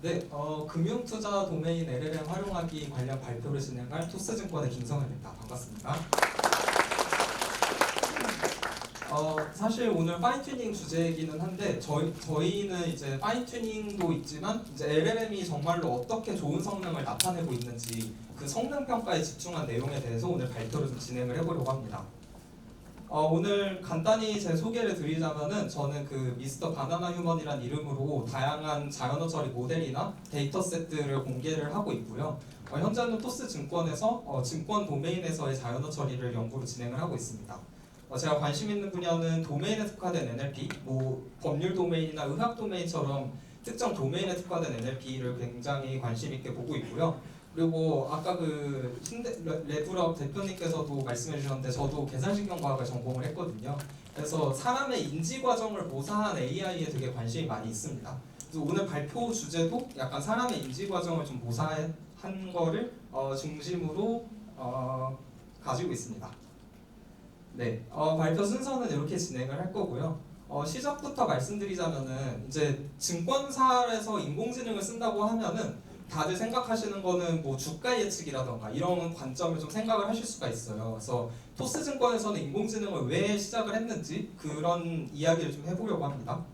네, 금융투자 도메인 LLM 활용하기 관련 발표를 진행할 토스증권의 김성현입니다. 반갑습니다. 사실 오늘 파인튜닝 주제이기는 한데 저희는 이제 파인튜닝도 있지만 이제 LLM이 정말로 어떻게 좋은 성능을 나타내고 있는지 그 성능 평가에 집중한 내용에 대해서 오늘 발표를 좀 진행을 해보려고 합니다. 오늘 간단히 제 소개를 드리자면은 저는 그 미스터 바나나 휴먼이란 이름으로 다양한 자연어 처리 모델이나 데이터셋들을 공개를 하고 있고요. 현재는 토스 증권에서 증권 도메인에서의 자연어 처리를 연구로 진행을 하고 있습니다. 제가 관심 있는 분야는 도메인에 특화된 NLP, 뭐 법률 도메인이나 의학 도메인처럼 특정 도메인에 특화된 NLP를 굉장히 관심 있게 보고 있고요. 그리고 아까 그 레브럽 대표님께서도 말씀해 주셨는데 저도 계산신경과학을 전공을 했거든요. 그래서 사람의 인지 과정을 모사한 AI에 되게 관심이 많이 있습니다. 그래서 오늘 발표 주제도 약간 사람의 인지 과정을 좀 모사한 거를 중심으로 가지고 있습니다. 네, 발표 순서는 이렇게 진행을 할 거고요. 시작부터 말씀드리자면은 이제 증권사에서 인공지능을 쓴다고 하면은 다들 생각하시는 거는 뭐 주가 예측이라던가 이런 관점을 좀 생각을 하실 수가 있어요. 그래서 토스증권에서는 인공지능을 왜 시작을 했는지 그런 이야기를 좀 해보려고 합니다.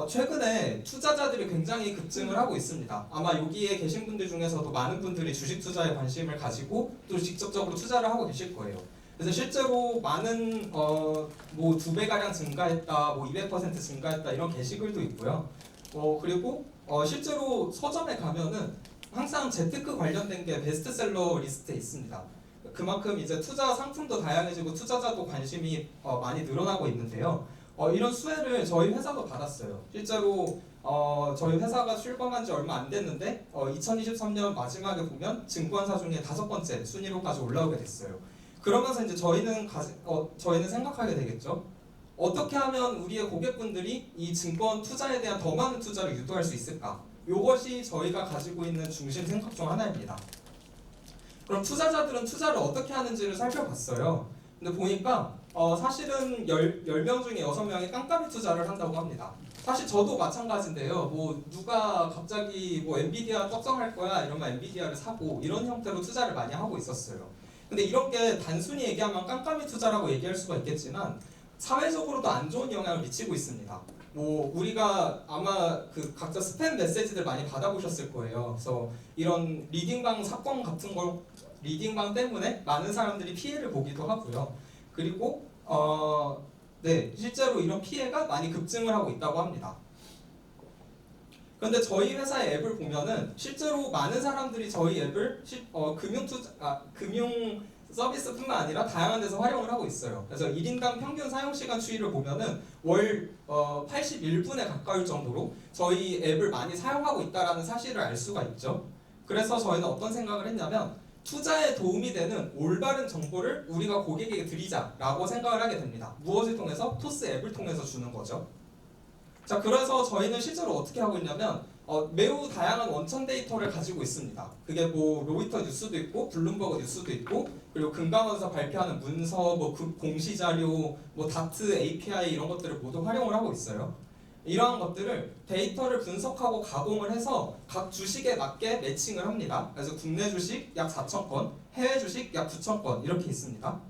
최근에 투자자들이 굉장히 급증을 하고 있습니다. 아마 여기에 계신 분들 중에서도 많은 분들이 주식 투자에 관심을 가지고 또 직접적으로 투자를 하고 계실 거예요. 그래서 실제로 많은 뭐 2배가량 증가했다, 뭐 200% 증가했다 이런 게시글도 있고요. 그리고 실제로 서점에 가면은 항상 재테크 관련된 게 베스트셀러 리스트에 있습니다. 그만큼 이제 투자 상품도 다양해지고 투자자도 관심이 많이 늘어나고 있는데요. 이런 수혜를 저희 회사도 받았어요. 실제로 저희 회사가 출범한 지 얼마 안 됐는데 2023년 마지막에 보면 증권사 중에 5번째 순위로까지 올라오게 됐어요. 그러면서 이제 저희는 생각하게 되겠죠. 어떻게 하면 우리의 고객분들이 이 증권 투자에 대한 더 많은 투자를 유도할 수 있을까? 이것이 저희가 가지고 있는 중심 생각 중 하나입니다. 그럼 투자자들은 투자를 어떻게 하는지를 살펴봤어요. 근데 보니까 사실은 10명 중에 6명이 깜깜이 투자를 한다고 합니다. 사실 저도 마찬가지인데요. 뭐 누가 갑자기 뭐 엔비디아 떡상할 거야 이러면 엔비디아를 사고 이런 형태로 투자를 많이 하고 있었어요. 근데 이런 게 단순히 얘기하면 깜깜이 투자라고 얘기할 수가 있겠지만 사회적으로도 안 좋은 영향을 미치고 있습니다. 뭐 우리가 아마 그 각자 스팸 메시지들 많이 받아보셨을 거예요. 그래서 이런 리딩방 사건 같은 걸 리딩방 때문에 많은 사람들이 피해를 보기도 하고요. 그리고 네, 실제로 이런 피해가 많이 급증을 하고 있다고 합니다. 그런데 저희 회사의 앱을 보면은 실제로 많은 사람들이 저희 앱을 금융 서비스뿐만 아니라 다양한 데서 활용을 하고 있어요. 그래서 1인당 평균 사용시간 추이를 보면은 월 81분에 가까울 정도로 저희 앱을 많이 사용하고 있다는 사실을 알 수가 있죠. 그래서 저희는 어떤 생각을 했냐면 투자에 도움이 되는 올바른 정보를 우리가 고객에게 드리자라고 생각을 하게 됩니다. 무엇을 통해서? 토스 앱을 통해서 주는 거죠. 자, 그래서 저희는 실제로 어떻게 하고 있냐면 매우 다양한 원천 데이터를 가지고 있습니다. 그게 뭐 로이터 뉴스도 있고 블룸버그 뉴스도 있고 그리고 금감원에서 발표하는 문서, 뭐 공시 자료, 뭐 다트 API 이런 것들을 모두 활용을 하고 있어요. 이러한 것들을 데이터를 분석하고 가공을 해서 각 주식에 맞게 매칭을 합니다. 그래서 국내 주식 약 4,000건, 해외 주식 약 9,000건 이렇게 있습니다.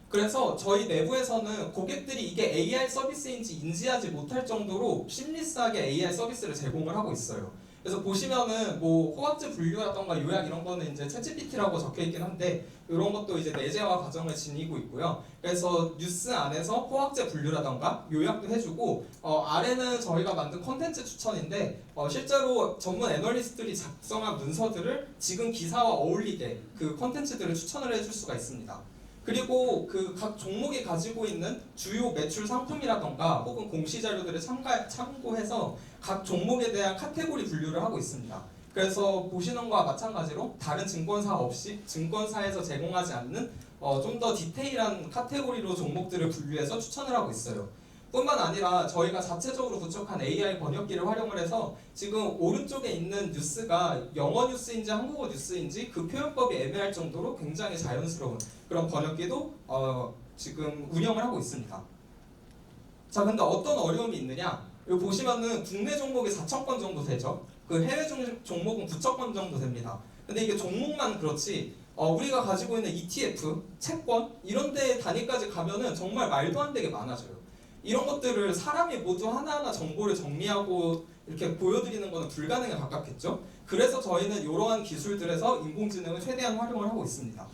그래서 저희 내부에서는 고객들이 이게 AI 서비스인지 인지하지 못할 정도로 심리스하게 AI 서비스를 제공을 하고 있어요. 그래서 보시면은 뭐 호각제 분류라던가 요약 이런 거는 이제 챗GPT라고 적혀 있긴 한데 이런 것도 이제 내재화 과정을 지니고 있고요. 그래서 뉴스 안에서 호각제 분류라던가 요약도 해주고 아래는 저희가 만든 컨텐츠 추천인데 실제로 전문 애널리스트들이 작성한 문서들을 지금 기사와 어울리게 그 컨텐츠들을 추천을 해줄 수가 있습니다. 그리고 그 각 종목이 가지고 있는 주요 매출 상품이라던가 혹은 공시 자료들을 참고해서 각 종목에 대한 카테고리 분류를 하고 있습니다. 그래서 보시는 거와 마찬가지로 다른 증권사 없이 증권사에서 제공하지 않는 좀 더 디테일한 카테고리로 종목들을 분류해서 추천을 하고 있어요. 뿐만 아니라 저희가 자체적으로 구축한 AI 번역기를 활용을 해서 지금 오른쪽에 있는 뉴스가 영어 뉴스인지 한국어 뉴스인지 그 표현법이 애매할 정도로 굉장히 자연스러운 그런 번역기도 지금 운영을 하고 있습니다. 자, 근데 어떤 어려움이 있느냐? 여기 보시면은 국내 종목이 4,000건 정도 되죠. 그 해외 종목은 9,000건 정도 됩니다. 근데 이게 종목만 그렇지 우리가 가지고 있는 ETF, 채권 이런 데 단위까지 가면은 정말 말도 안 되게 많아져요. 이런 것들을 사람이 모두 하나하나 정보를 정리하고 이렇게 보여드리는 것은 불가능에 가깝겠죠. 그래서 저희는 이러한 기술들에서 인공지능을 최대한 활용을 하고 있습니다.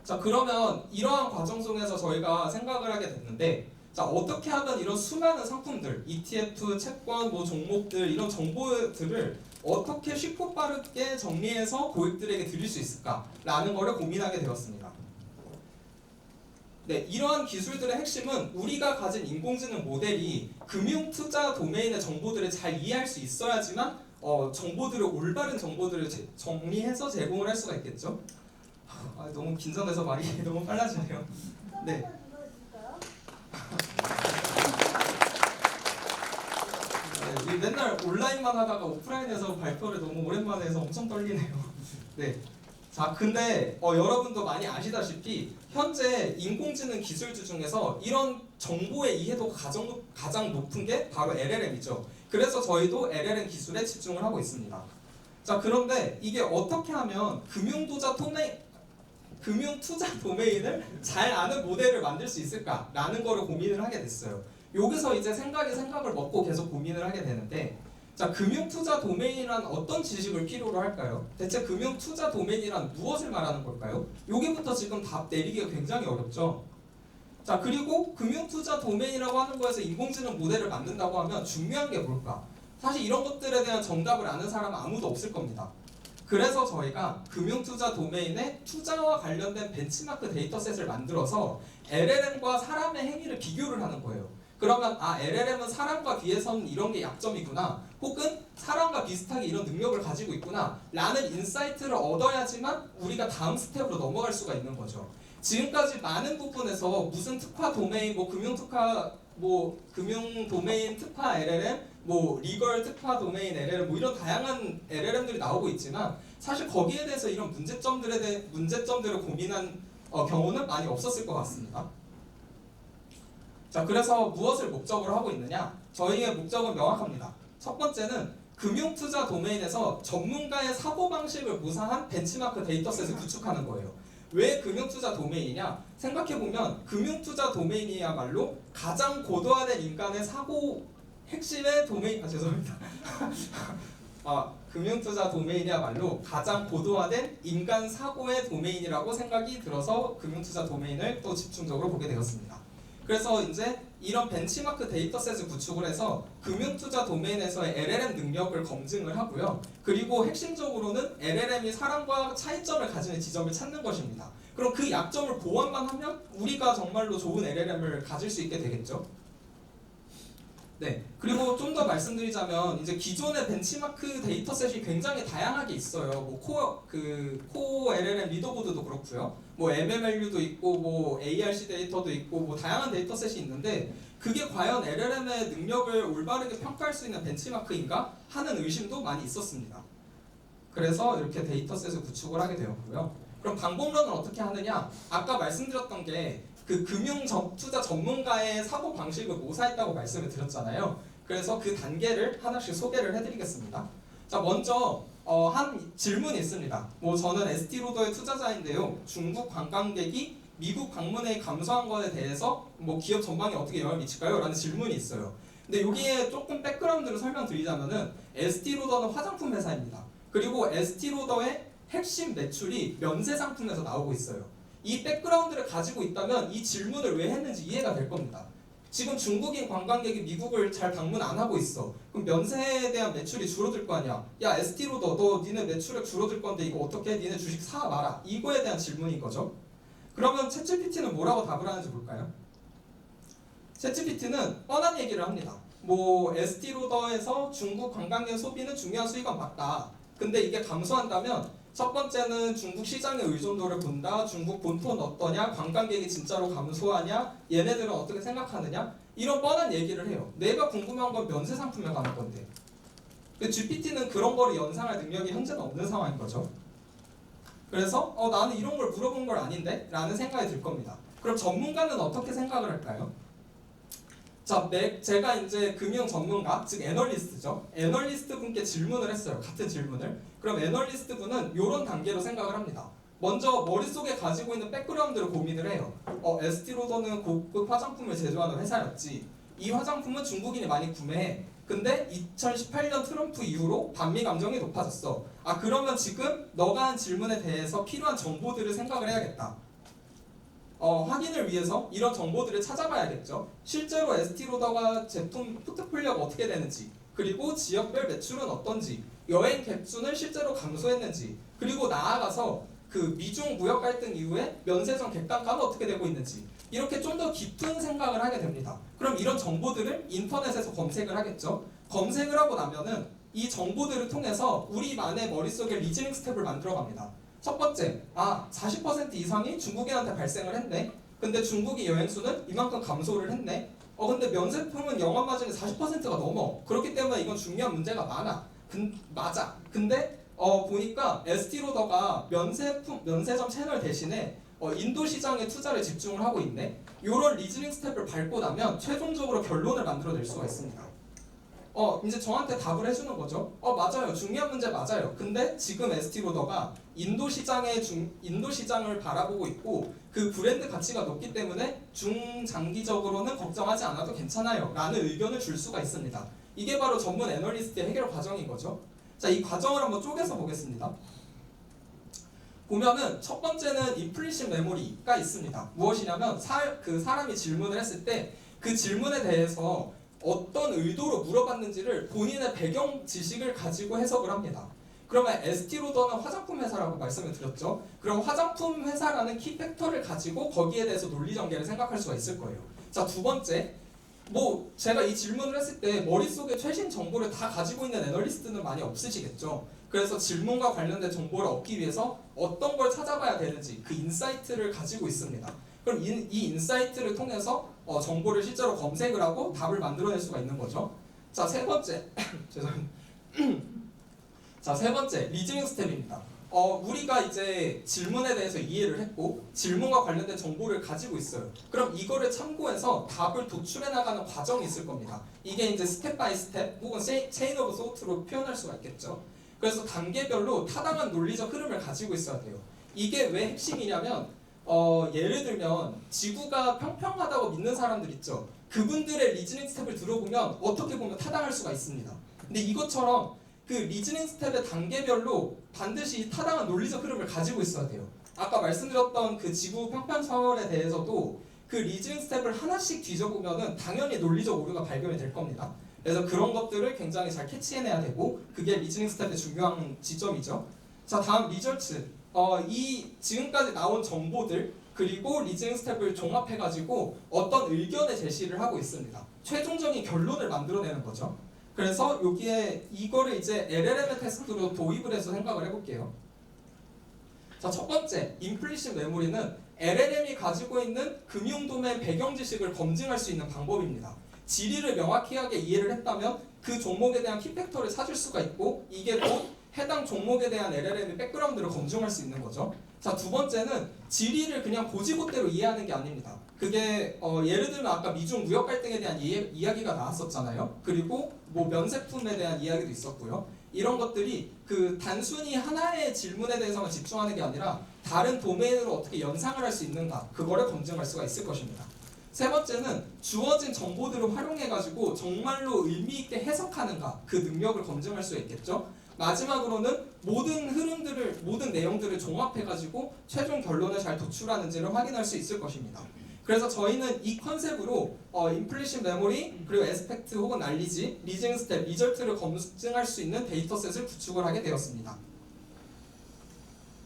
자, 그러면 이러한 과정 속에서 저희가 생각을 하게 됐는데, 자, 어떻게 하면 이런 수많은 상품들, ETF, 채권, 뭐 종목들 이런 정보들을 어떻게 쉽고 빠르게 정리해서 고객들에게 드릴 수 있을까라는 거를 고민하게 되었습니다. 네, 이러한 기술들의 핵심은 우리가 가진 인공지능 모델이 금융 투자 도메인의 정보들을 잘 이해할 수 있어야지만 정보들을 올바른 정보들을 정리해서 제공을 할 수가 있겠죠. 너무 긴장돼서 말이 너무 빨라지네요. 네. 네, 맨날 온라인만 하다가 오프라인에서 발표를 너무 오랜만에 해서 엄청 떨리네요. 네. 자, 근데 여러분도 많이 아시다시피 현재 인공지능 기술주 중에서 이런 정보의 이해도가 가장 높은 게 바로 LLM이죠. 그래서 저희도 LLM 기술에 집중을 하고 있습니다. 자, 그런데 이게 어떻게 하면 금융투자 도메인을 잘 아는 모델을 만들 수 있을까라는 거를 고민을 하게 됐어요. 여기서 이제 생각을 먹고 계속 고민을 하게 되는데, 자, 금융투자 도메인이란 어떤 지식을 필요로 할까요? 대체 금융투자 도메인이란 무엇을 말하는 걸까요? 여기부터 지금 답 내리기가 굉장히 어렵죠. 자, 그리고 금융투자 도메인이라고 하는 거에서 인공지능 모델을 만든다고 하면 중요한 게 뭘까? 사실 이런 것들에 대한 정답을 아는 사람은 아무도 없을 겁니다. 그래서 저희가 금융투자 도메인의 투자와 관련된 벤치마크 데이터셋을 만들어서 LLM과 사람의 행위를 비교를 하는 거예요. 그러면 LLM은 사람과 비해서는 이런 게 약점이구나, 혹은 사람과 비슷하게 이런 능력을 가지고 있구나 라는 인사이트를 얻어야지만 우리가 다음 스텝으로 넘어갈 수가 있는 거죠. 지금까지 많은 부분에서 무슨 특화 도메인, 금융 도메인 특화 LLM, 리걸 특화 도메인 LLM 이런 다양한 LLM들이 나오고 있지만 사실 거기에 대해서 이런 문제점들을 고민한 경우는 많이 없었을 것 같습니다. 자, 그래서 무엇을 목적으로 하고 있느냐? 저희의 목적은 명확합니다. 첫 번째는 금융투자 도메인에서 전문가의 사고방식을 모사한 벤치마크 데이터셋을 구축하는 거예요. 왜 금융투자 도메인이냐? 생각해보면 금융투자 도메인이야말로 가장 고도화된 인간의 사고 핵심의 도메인, 죄송합니다. 금융투자 도메인이야말로 가장 고도화된 인간 사고의 도메인이라고 생각이 들어서 금융투자 도메인을 또 집중적으로 보게 되었습니다. 그래서 이제 이런 벤치마크 데이터셋을 구축을 해서 금융투자 도메인에서의 LLM 능력을 검증을 하고요. 그리고 핵심적으로는 LLM이 사람과 차이점을 가지는 지점을 찾는 것입니다. 그럼 그 약점을 보완만 하면 우리가 정말로 좋은 LLM을 가질 수 있게 되겠죠. 네. 그리고 좀 더 말씀드리자면 이제 기존의 벤치마크 데이터셋이 굉장히 다양하게 있어요. 코어 LLM 리더보드도 그렇고요. MMLU도 있고 ARC 데이터도 있고 다양한 데이터셋이 있는데 그게 과연 LLM의 능력을 올바르게 평가할 수 있는 벤치마크인가 하는 의심도 많이 있었습니다. 그래서 이렇게 데이터셋을 구축을 하게 되었고요. 그럼 방법론은 어떻게 하느냐? 아까 말씀드렸던 게 그 금융 투자 전문가의 사고 방식을 모사했다고 말씀을 드렸잖아요. 그래서 그 단계를 하나씩 소개를 해드리겠습니다. 자, 먼저 한 질문이 있습니다. 저는 에스티로더의 투자자인데요. 중국 관광객이 미국 방문에 감소한 것에 대해서 기업 전망에 어떻게 영향을 미칠까요? 라는 질문이 있어요. 근데 여기에 조금 백그라운드를 설명드리자면은 에스티로더는 화장품 회사입니다. 그리고 에스티로더의 핵심 매출이 면세 상품에서 나오고 있어요. 이 백그라운드를 가지고 있다면 이 질문을 왜 했는지 이해가 될 겁니다. 지금 중국인 관광객이 미국을 잘 방문 안 하고 있어. 그럼 면세에 대한 매출이 줄어들 거 아니야. 야, 에스티로더 너 니네 매출액 줄어들 건데 이거 어떻게 니네 주식 사 마라. 이거에 대한 질문인 거죠. 그러면 챗GPT는 뭐라고 답을 하는지 볼까요? 챗GPT는 뻔한 얘기를 합니다. 에스티로더에서 중국 관광객 소비는 중요한 수익은 맞다. 근데 이게 감소한다면 첫 번째는 중국 시장의 의존도를 본다. 중국 본토는 어떠냐? 관광객이 진짜로 감소하냐? 얘네들은 어떻게 생각하느냐? 이런 뻔한 얘기를 해요. 내가 궁금한 건 면세 상품에 관한 건데. GPT는 그런 거를 연상할 능력이 현재는 없는 상황인 거죠. 그래서 나는 이런 걸 물어본 걸 아닌데? 라는 생각이 들 겁니다. 그럼 전문가는 어떻게 생각을 할까요? 자, 제가 이제 금융 전문가, 즉 애널리스트죠. 애널리스트 분께 질문을 했어요. 같은 질문을. 그럼 애널리스트 분은 이런 단계로 생각을 합니다. 먼저 머릿속에 가지고 있는 백그라운드를 고민을 해요. 에스티로더는 고급 화장품을 제조하는 회사였지. 이 화장품은 중국인이 많이 구매해. 근데 2018년 트럼프 이후로 반미 감정이 높아졌어. 아, 그러면 지금 너가 한 질문에 대해서 필요한 정보들을 생각을 해야겠다. 확인을 위해서 이런 정보들을 찾아봐야겠죠. 실제로 에스티로더가 제품 포트폴리오가 어떻게 되는지, 그리고 지역별 매출은 어떤지, 여행 객수는 실제로 감소했는지, 그리고 나아가서 그 미중 무역 갈등 이후에 면세점 객단가는 어떻게 되고 있는지, 이렇게 좀 더 깊은 생각을 하게 됩니다. 그럼 이런 정보들을 인터넷에서 검색을 하겠죠. 검색을 하고 나면은 이 정보들을 통해서 우리만의 머릿속에 리즈닝 스텝을 만들어 갑니다. 첫 번째, 40% 이상이 중국인한테 발생을 했네. 근데 중국인 여행수는 이만큼 감소를 했네. 근데 면세품은 영업 마진이 40%가 넘어. 그렇기 때문에 이건 중요한 문제가 많아. 맞아. 근데 보니까 에스티로더가 면세점 채널 대신에 인도 시장에 투자를 집중을 하고 있네. 이런 리즈닝 스텝을 밟고 나면 최종적으로 결론을 만들어낼 수가 있습니다. 이제 저한테 답을 해주는 거죠. 맞아요. 중요한 문제 맞아요. 근데 지금 에스티로더가 인도 시장을 바라보고 있고 그 브랜드 가치가 높기 때문에 중장기적으로는 걱정하지 않아도 괜찮아요. 라는 의견을 줄 수가 있습니다. 이게 바로 전문 애널리스트의 해결 과정인 거죠. 자, 이 과정을 한번 쪼개서 보겠습니다. 보면은 첫 번째는 임플리시트 메모리가 있습니다. 무엇이냐면 그 사람이 질문을 했을 때 그 질문에 대해서 어떤 의도로 물어봤는지를 본인의 배경 지식을 가지고 해석을 합니다. 그러면 에스티로더는 화장품 회사라고 말씀을 드렸죠. 그럼 화장품 회사라는 키 팩터를 가지고 거기에 대해서 논리 전개를 생각할 수가 있을 거예요. 자, 두 번째, 제가 이 질문을 했을 때 머릿속에 최신 정보를 다 가지고 있는 애널리스트는 많이 없으시겠죠. 그래서 질문과 관련된 정보를 얻기 위해서 어떤 걸 찾아봐야 되는지 그 인사이트를 가지고 있습니다. 그럼 이 인사이트를 통해서 정보를 실제로 검색을 하고 답을 만들어낼 수가 있는 거죠. 자, 세 번째 죄송합니다. 자, 세 번째 리즈닝 스텝입니다. 우리가 이제 질문에 대해서 이해를 했고 질문과 관련된 정보를 가지고 있어요. 그럼 이거를 참고해서 답을 도출해 나가는 과정이 있을 겁니다. 이게 이제 스텝 바이 스텝 혹은 체인 오브 소트로 표현할 수가 있겠죠. 그래서 단계별로 타당한 논리적 흐름을 가지고 있어야 돼요. 이게 왜 핵심이냐면 예를 들면 지구가 평평하다고 믿는 사람들 있죠. 그분들의 리즈닝 스텝을 들어보면 어떻게 보면 타당할 수가 있습니다. 근데 이것처럼 그 리즈닝 스텝의 단계별로 반드시 타당한 논리적 흐름을 가지고 있어야 돼요. 아까 말씀드렸던 그 지구 평평설에 대해서도 그 리즈닝 스텝을 하나씩 뒤져보면은 당연히 논리적 오류가 발견이 될 겁니다. 그래서 그런 것들을 굉장히 잘 캐치해내야 되고 그게 리즈닝 스텝의 중요한 지점이죠. 자, 다음 리절츠. 이 지금까지 나온 정보들 그리고 리즈닝 스텝을 종합해가지고 어떤 의견의 제시를 하고 있습니다. 최종적인 결론을 만들어내는 거죠. 그래서 여기에 이거를 이제 LLM의 테스트로 도입을 해서 생각을 해볼게요. 자, 첫 번째 임플리시트 메모리는 LLM이 가지고 있는 금융 도메인 배경 지식을 검증할 수 있는 방법입니다. 지리를 명확하게 이해를 했다면 그 종목에 대한 키팩터를 찾을 수가 있고 이게 또 해당 종목에 대한 LLM의 백그라운드를 검증할 수 있는 거죠. 자, 두 번째는 지리를 그냥 고지고대로 이해하는 게 아닙니다. 그게 예를 들면 아까 미중 무역 갈등에 대한 이야기가 나왔었잖아요. 그리고 면세품에 대한 이야기도 있었고요. 이런 것들이 그 단순히 하나의 질문에 대해서만 집중하는 게 아니라 다른 도메인으로 어떻게 연상을 할 수 있는가 그거를 검증할 수가 있을 것입니다. 세 번째는 주어진 정보들을 활용해가지고 정말로 의미 있게 해석하는가 그 능력을 검증할 수 있겠죠. 마지막으로는 모든 내용들을 종합해가지고 최종 결론을 잘 도출하는지를 확인할 수 있을 것입니다. 그래서 저희는 이 컨셉으로 임플리시트 메모리 그리고 에스펙트 혹은 난리지, 리즈닝 스텝, 리절트를 검증할 수 있는 데이터셋을 구축을 하게 되었습니다.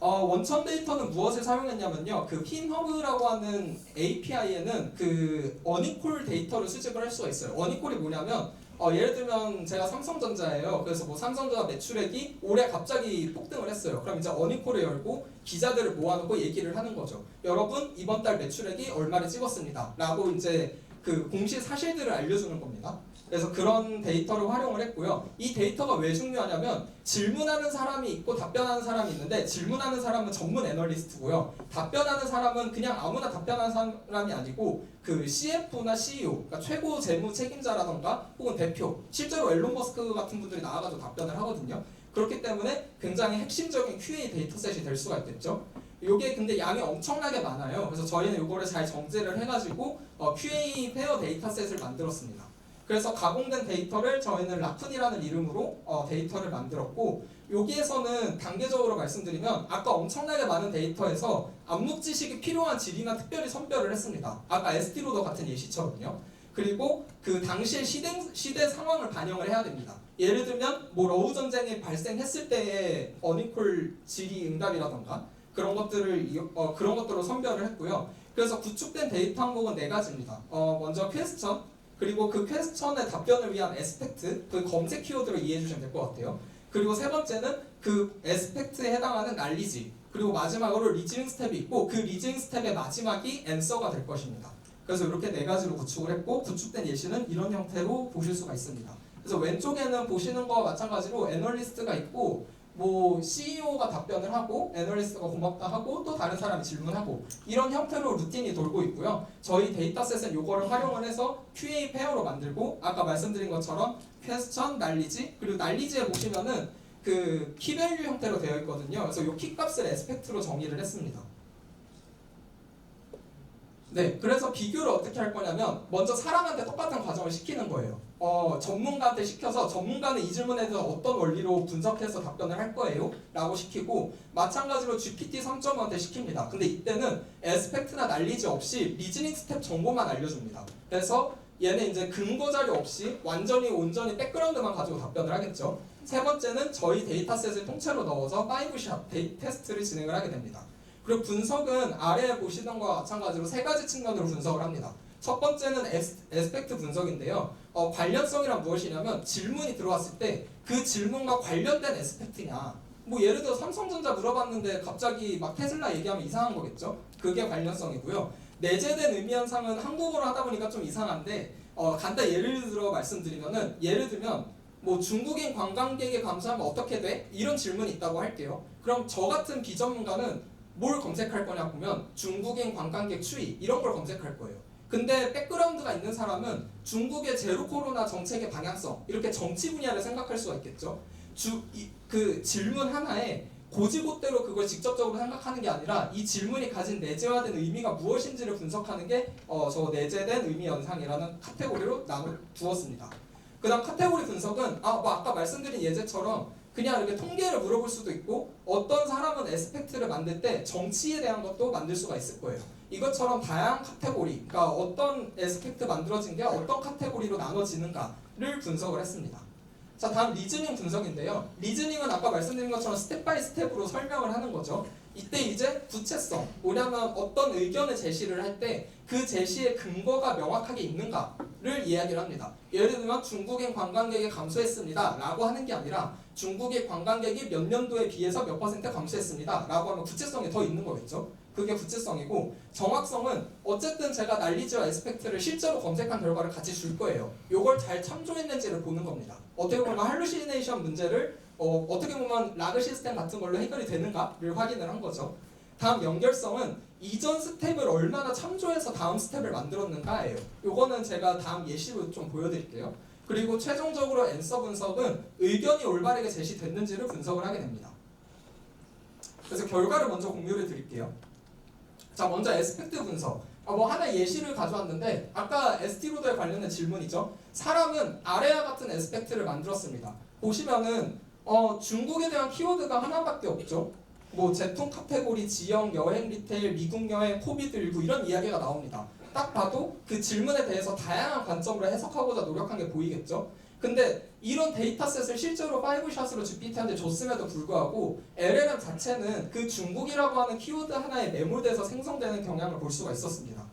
원천 데이터는 무엇을 사용했냐면요. 그 핀허그라고 하는 API에는 그 어니콜 데이터를 수집을 할 수가 있어요. 어니콜이 뭐냐면 예를 들면 제가 삼성전자예요. 그래서 삼성전자 매출액이 올해 갑자기 폭등을 했어요. 그럼 이제 어니콜을 열고 기자들을 모아놓고 얘기를 하는 거죠. 여러분 이번 달 매출액이 얼마를 찍었습니다. 라고 이제 그 공시 사실들을 알려주는 겁니다. 그래서 그런 데이터를 활용을 했고요. 이 데이터가 왜 중요하냐면 질문하는 사람이 있고 답변하는 사람이 있는데 질문하는 사람은 전문 애널리스트고요. 답변하는 사람은 그냥 아무나 답변하는 사람이 아니고 그 CF나 CEO, 그러니까 최고 재무 책임자라던가 혹은 대표, 실제로 앨런 머스크 같은 분들이 나와가지고 답변을 하거든요. 그렇기 때문에 굉장히 핵심적인 QA 데이터셋이 될 수가 있겠죠. 요게 근데 양이 엄청나게 많아요. 그래서 저희는 요거를 잘 정제를 해가지고 QA 페어 데이터셋을 만들었습니다. 그래서 가공된 데이터를 저희는 라쿤이라는 이름으로 데이터를 만들었고, 여기에서는 단계적으로 말씀드리면 아까 엄청나게 많은 데이터에서 암묵 지식이 필요한 질이나 특별히 선별을 했습니다. 아까 ST로더 같은 예시처럼요. 그리고 그 당시의 시대 상황을 반영을 해야 됩니다. 예를 들면 뭐 러우 전쟁이 발생했을 때의 어니콜 질의 응답이라던가 그런 것들로 선별을 했고요. 그래서 구축된 데이터 항목은 4가지입니다. 먼저 퀘스천, 그리고 그 퀘스천의 답변을 위한 에스펙트, 그 검색 키워드를 이해해 주시면 될 것 같아요. 그리고 세 번째는 그 에스펙트에 해당하는 난리지, 그리고 마지막으로 리즈닝 스텝이 있고 그 리즈닝 스텝의 마지막이 앤서가 될 것입니다. 그래서 이렇게 4가지로 구축을 했고, 구축된 예시는 이런 형태로 보실 수가 있습니다. 그래서 왼쪽에는 보시는 거와 마찬가지로 애널리스트가 있고, 뭐 CEO가 답변을 하고 애널리스트가 고맙다 하고 또 다른 사람이 질문하고 이런 형태로 루틴이 돌고 있고요. 저희 데이터셋은 요거를 활용을 해서 QA 페어로 만들고, 아까 말씀드린 것처럼 퀘스천, 난리지, 그리고 난리지에 보시면은 그 키밸류 형태로 되어 있거든요. 그래서 요 키값을 에스펙트로 정의를 했습니다. 네, 그래서 비교를 어떻게 할 거냐면 먼저 사람한테 똑같은 과정을 시키는 거예요. 전문가한테 시켜서 전문가는 이 질문에 대해서 어떤 원리로 분석해서 답변을 할 거예요? 라고 시키고, 마찬가지로 GPT 3.5한테 시킵니다. 근데 이때는 에스펙트나 난리지 없이 리즈닝 스텝 정보만 알려줍니다. 그래서 얘는 이제 근거 자료 없이 완전히 온전히 백그라운드만 가지고 답변을 하겠죠. 세 번째는 저희 데이터셋을 통째로 넣어서 5샷 테스트를 진행을 하게 됩니다. 그리고 분석은 아래에 보시던 것과 마찬가지로 3가지 측면으로 분석을 합니다. 첫 번째는 에스펙트 분석인데요. 관련성이란 무엇이냐면 질문이 들어왔을 때 그 질문과 관련된 에스펙트냐. 뭐 예를 들어 삼성전자 물어봤는데 갑자기 막 테슬라 얘기하면 이상한 거겠죠. 그게 관련성이고요. 내재된 의미 현상은 한국어로 하다 보니까 좀 이상한데 간단히 예를 들어 말씀드리면은, 예를 들면 뭐 중국인 관광객이 감소하면 어떻게 돼? 이런 질문이 있다고 할게요. 그럼 저 같은 비전문가는 뭘 검색할 거냐 보면 중국인 관광객 추이 이런 걸 검색할 거예요. 근데 백그라운드가 있는 사람은 중국의 제로 코로나 정책의 방향성, 이렇게 정치 분야를 생각할 수가 있겠죠. 그 질문 하나에 고지고대로 그걸 직접적으로 생각하는 게 아니라 이 질문이 가진 내재화된 의미가 무엇인지를 분석하는 게 저 내재된 의미 연상이라는 카테고리로 나눠두었습니다. 그 다음 카테고리 분석은 뭐 아까 말씀드린 예제처럼 그냥 이렇게 통계를 물어볼 수도 있고, 어떤 사람은 에스펙트를 만들 때 정치에 대한 것도 만들 수가 있을 거예요. 이것처럼 다양한 카테고리, 그러니까 어떤 에스펙트 만들어진 게 어떤 카테고리로 나눠지는가를 분석을 했습니다. 자, 다음 리즈닝 분석인데요. 리즈닝은 아까 말씀드린 것처럼 스텝 바이 스텝으로 설명을 하는 거죠. 이때 이제 구체성, 뭐냐면 어떤 의견을 제시를 할 때 그 제시의 근거가 명확하게 있는가를 이야기를 합니다. 예를 들면 중국인 관광객이 감소했습니다 라고 하는 게 아니라 중국의 관광객이 몇 년도에 비해서 몇 퍼센트 감소했습니다 라고 하면 구체성이 더 있는 거겠죠. 그게 구체성이고, 정확성은 어쨌든 제가 난리지와 에스펙트를 실제로 검색한 결과를 같이 줄 거예요. 요걸 잘 참조했는지를 보는 겁니다. 어떻게 보면 할루시네이션 문제를 어떻게 보면 라그 시스템 같은 걸로 해결이 되는가를 확인을 한 거죠. 다음 연결성은 이전 스텝을 얼마나 참조해서 다음 스텝을 만들었는가예요. 요거는 제가 다음 예시로 좀 보여드릴게요. 그리고 최종적으로 앤서 분석은 의견이 올바르게 제시됐는지를 분석을 하게 됩니다. 그래서 결과를 먼저 공유를 드릴게요. 자, 먼저 에스펙트 분석. 뭐 하나 예시를 가져왔는데 아까 ST로더에 관련된 질문이죠. 사람은 아래와 같은 에스펙트를 만들었습니다. 보시면은 중국에 대한 키워드가 하나밖에 없죠. 뭐 제품 카테고리, 지역, 여행, 리테일, 미국 여행, 코비드19 이런 이야기가 나옵니다. 딱 봐도 그 질문에 대해서 다양한 관점으로 해석하고자 노력한 게 보이겠죠. 근데 이런 데이터셋을 실제로 5샷으로 GPT한테 줬음에도 불구하고 LLM 자체는 그 중국이라고 하는 키워드 하나에 매몰돼서 생성되는 경향을 볼 수가 있었습니다.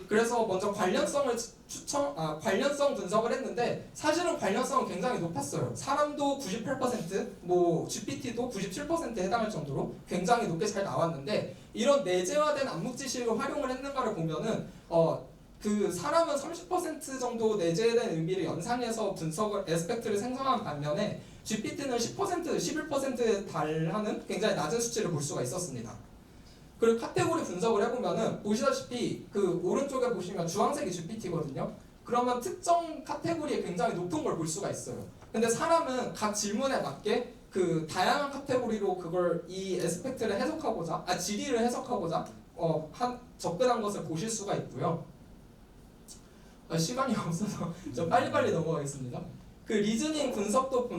그래서 먼저 관련성을 관련성 분석을 했는데 사실은 관련성은 굉장히 높았어요. 사람도 98%, 뭐 GPT도 97%에 해당할 정도로 굉장히 높게 잘 나왔는데, 이런 내재화된 암묵 지식을 활용을 했는가를 보면은 그 사람은 30% 정도 내재된 의미를 연상해서 분석을 에스펙트를 생성한 반면에 GPT는 10%, 11%에 달하는 굉장히 낮은 수치를 볼 수가 있었습니다. 그리고 카테고리 분석을 해보면은 보시다시피 그 오른쪽에 보시면 주황색이 GPT거든요. 그러면 특정 카테고리에 굉장히 높은 걸 볼 수가 있어요. 근데 사람은 각 질문에 맞게 그 다양한 카테고리로 그걸 이 에스펙트를 해석하고자, 지리를 해석하고자 접근한 것을 보실 수가 있고요. 시간이 없어서 좀 빨리빨리 넘어가겠습니다. 그 리즈닝 분석도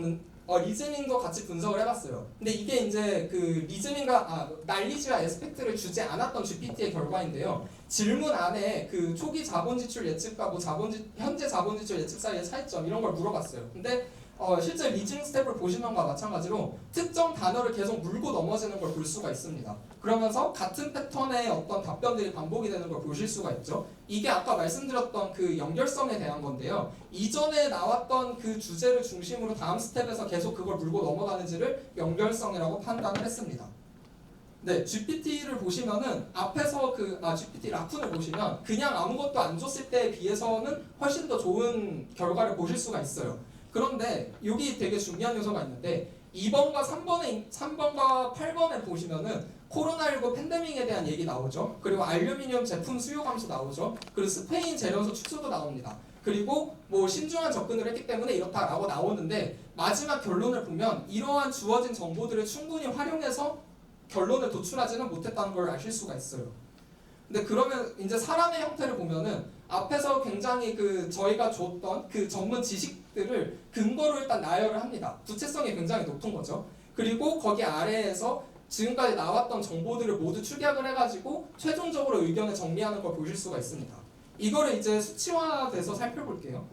리즈닝도 같이 분석을 해봤어요. 근데 이게 이제 그 리즈닝과 난리지와 에스펙트를 주지 않았던 GPT의 결과인데요. 질문 안에 그 초기 자본 지출 예측과 뭐 현재 자본 지출 예측 사이의 차이점 이런 걸 물어봤어요. 근데 실제 리즈닝 스텝을 보시는 것과 마찬가지로 특정 단어를 계속 물고 넘어지는 걸 볼 수가 있습니다. 그러면서 같은 패턴의 어떤 답변들이 반복이 되는 걸 보실 수가 있죠. 이게 아까 말씀드렸던 그 연결성에 대한 건데요. 이전에 나왔던 그 주제를 중심으로 다음 스텝에서 계속 그걸 물고 넘어가는지를 연결성이라고 판단을 했습니다. 네, GPT를 보시면은 앞에서 GPT 라쿤을 보시면 그냥 아무것도 안 줬을 때에 비해서는 훨씬 더 좋은 결과를 보실 수가 있어요. 그런데 여기 되게 중요한 요소가 있는데 2번과 3번과 8번에 보시면은 코로나19 팬데믹에 대한 얘기 나오죠. 그리고 알루미늄 제품 수요 감소 나오죠. 그리고 스페인 재련소 축소도 나옵니다. 그리고 뭐 신중한 접근을 했기 때문에 이렇다라고 나오는데 마지막 결론을 보면 이러한 주어진 정보들을 충분히 활용해서 결론을 도출하지는 못했다는 걸 아실 수가 있어요. 근데 그러면 이제 사람의 형태를 보면은 앞에서 굉장히 그 저희가 줬던 그 전문 지식들을 근거로 일단 나열을 합니다. 구체성이 굉장히 높은 거죠. 그리고 거기 아래에서 지금까지 나왔던 정보들을 모두 축약을 해가지고 최종적으로 의견을 정리하는 걸 보실 수가 있습니다. 이거를 이제 수치화돼서 살펴볼게요.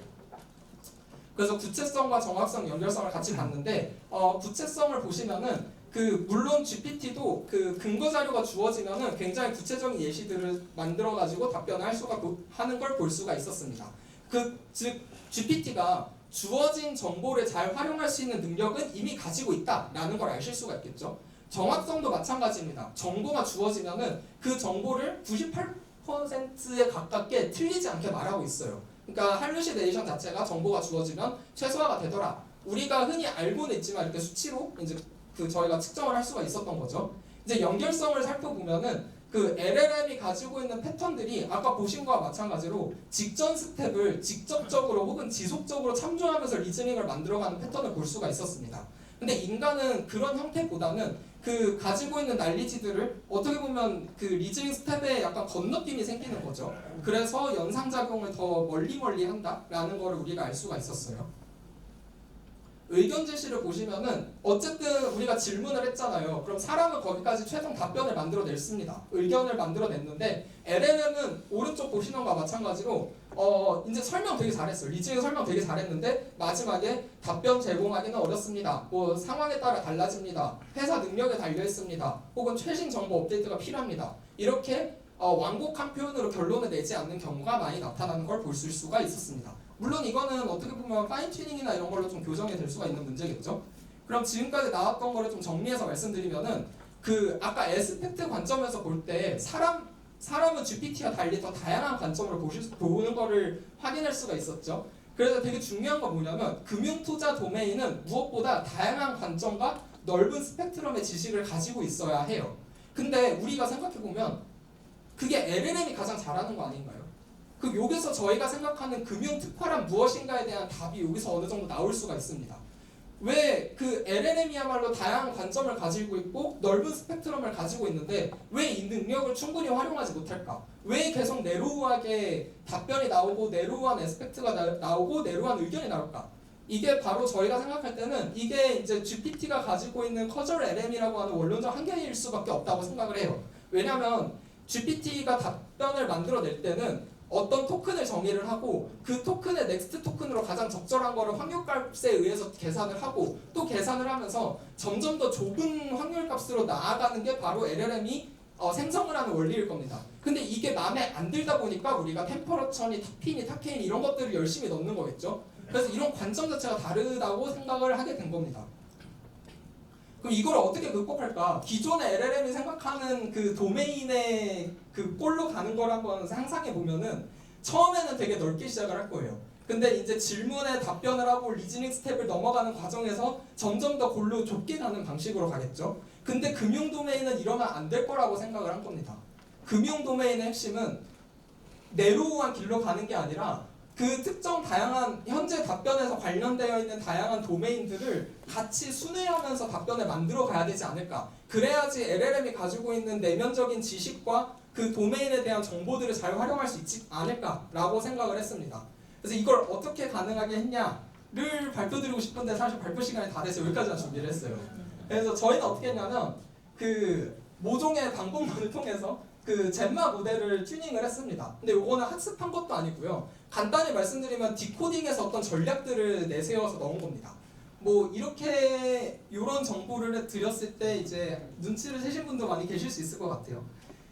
그래서 구체성과 정확성, 연결성을 같이 봤는데 구체성을 보시면은 물론 GPT도 그 근거 자료가 주어지면은 굉장히 구체적인 예시들을 만들어 가지고 답변을 하는 걸 볼 수가 있었습니다. 즉 GPT가 주어진 정보를 잘 활용할 수 있는 능력은 이미 가지고 있다라는 걸 아실 수가 있겠죠. 정확성도 마찬가지입니다. 정보가 주어지면은 그 정보를 98%에 가깝게 틀리지 않게 말하고 있어요. 그러니까 할루시네이션 자체가 정보가 주어지면 최소화가 되더라. 우리가 흔히 알고는 있지만 이렇게 수치로 이제 저희가 측정을 할 수가 있었던 거죠. 이제 연결성을 살펴보면은 그 LLM이 가지고 있는 패턴들이 아까 보신 거와 마찬가지로 직전 스텝을 직접적으로 혹은 지속적으로 참조하면서 리즈닝을 만들어가는 패턴을 볼 수가 있었습니다. 근데 인간은 그런 형태보다는 그 가지고 있는 난리지들을 어떻게 보면 그 리즈닝 스텝에 약간 건너뛰이 생기는 거죠. 그래서 연상작용을 더 멀리 한다라는 걸 우리가 알 수가 있었어요. 의견 제시를 보시면은 어쨌든 우리가 질문을 했잖아요. 그럼 사람은 거기까지 최종 답변을 만들어냈습니다. 의견을 만들어냈는데 LLM은 오른쪽 보시는 것과 마찬가지로 이제 설명 되게 잘했어요. 리즈닝 설명 되게 잘했는데 마지막에 답변 제공하기는 어렵습니다. 뭐 상황에 따라 달라집니다. 회사 능력에 달려 있습니다. 혹은 최신 정보 업데이트가 필요합니다. 이렇게 완곡한 표현으로 결론을 내지 않는 경우가 많이 나타나는 걸 볼 수가 있었습니다. 물론 이거는 어떻게 보면 파인 튜닝이나 이런 걸로 좀 교정이 될 수가 있는 문제겠죠. 그럼 지금까지 나왔던 거를 좀 정리해서 말씀드리면은 아까 에스펙트 관점에서 볼 때 사람은 GPT와 달리 더 다양한 관점으로 보는 거를 확인할 수가 있었죠. 그래서 되게 중요한 건 뭐냐면 금융투자 도메인은 무엇보다 다양한 관점과 넓은 스펙트럼의 지식을 가지고 있어야 해요. 근데 우리가 생각해보면 그게 LLM이 가장 잘하는 거 아닌가요? 여기서 저희가 생각하는 금융 특화란 무엇인가에 대한 답이 여기서 어느 정도 나올 수가 있습니다. 왜 LLM이야말로 다양한 관점을 가지고 있고 넓은 스펙트럼을 가지고 있는데 왜 이 능력을 충분히 활용하지 못할까? 왜 계속 내로우하게 답변이 나오고 내로우한 에스펙트가 나오고 내로우한 의견이 나올까? 이게 바로 저희가 생각할 때는 이게 이제 GPT가 가지고 있는 커저럴 LM이라고 하는 원론적 한계일 수밖에 없다고 생각을 해요. 왜냐하면 GPT가 답변을 만들어낼 때는 어떤 토큰을 정의를 하고 그 토큰의 넥스트 토큰으로 가장 적절한 거를 확률값에 의해서 계산을 하고 또 계산을 하면서 점점 더 좁은 확률값으로 나아가는 게 바로 LLM이 생성을 하는 원리일 겁니다. 근데 이게 마음에 안 들다 보니까 우리가 템퍼러처니 타핀이 타케인이 이런 것들을 열심히 넣는 거겠죠. 그래서 이런 관점 자체가 다르다고 생각을 하게 된 겁니다. 그럼 이걸 어떻게 극복할까? 기존의 LLM이 생각하는 그 도메인의 그 꼴로 가는 걸 한번 상상해 보면은 처음에는 되게 넓게 시작을 할 거예요. 근데 이제 질문에 답변을 하고 리즈닝 스텝을 넘어가는 과정에서 점점 더 골로 좁게 가는 방식으로 가겠죠. 근데 금융 도메인은 이러면 안 될 거라고 생각을 한 겁니다. 금융 도메인의 핵심은 내로우한 길로 가는 게 아니라 그 특정 다양한 현재 답변에서 관련되어 있는 다양한 도메인들을 같이 순회하면서 답변을 만들어 가야 되지 않을까. 그래야지 LLM이 가지고 있는 내면적인 지식과 그 도메인에 대한 정보들을 잘 활용할 수 있지 않을까라고 생각을 했습니다. 그래서 이걸 어떻게 가능하게 했냐를 발표드리고 싶은데 사실 발표 시간이 다 돼서 여기까지만 준비를 했어요. 그래서 저희는 어떻게 했냐면 그 모종의 방법론을 통해서 그 젠마 모델을 튜닝을 했습니다. 근데 요거는 학습한 것도 아니고요. 간단히 말씀드리면 디코딩에서 어떤 전략들을 내세워서 넣은 겁니다. 뭐 이렇게 이런 정보를 드렸을 때 이제 눈치를 채신 분도 많이 계실 수 있을 것 같아요.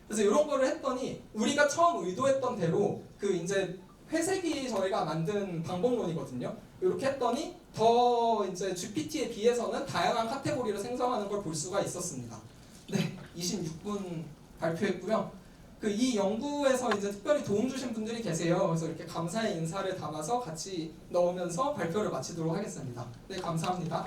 그래서 이런 거를 했더니 우리가 처음 의도했던 대로 그 이제 회색이 저희가 만든 방법론이거든요. 이렇게 했더니 더 이제 GPT에 비해서는 다양한 카테고리를 생성하는 걸 볼 수가 있었습니다. 네, 26분 발표했고요. 그 이 연구에서 이제 특별히 도움 주신 분들이 계세요. 그래서 이렇게 감사의 인사를 담아서 같이 넣으면서 발표를 마치도록 하겠습니다. 네, 감사합니다.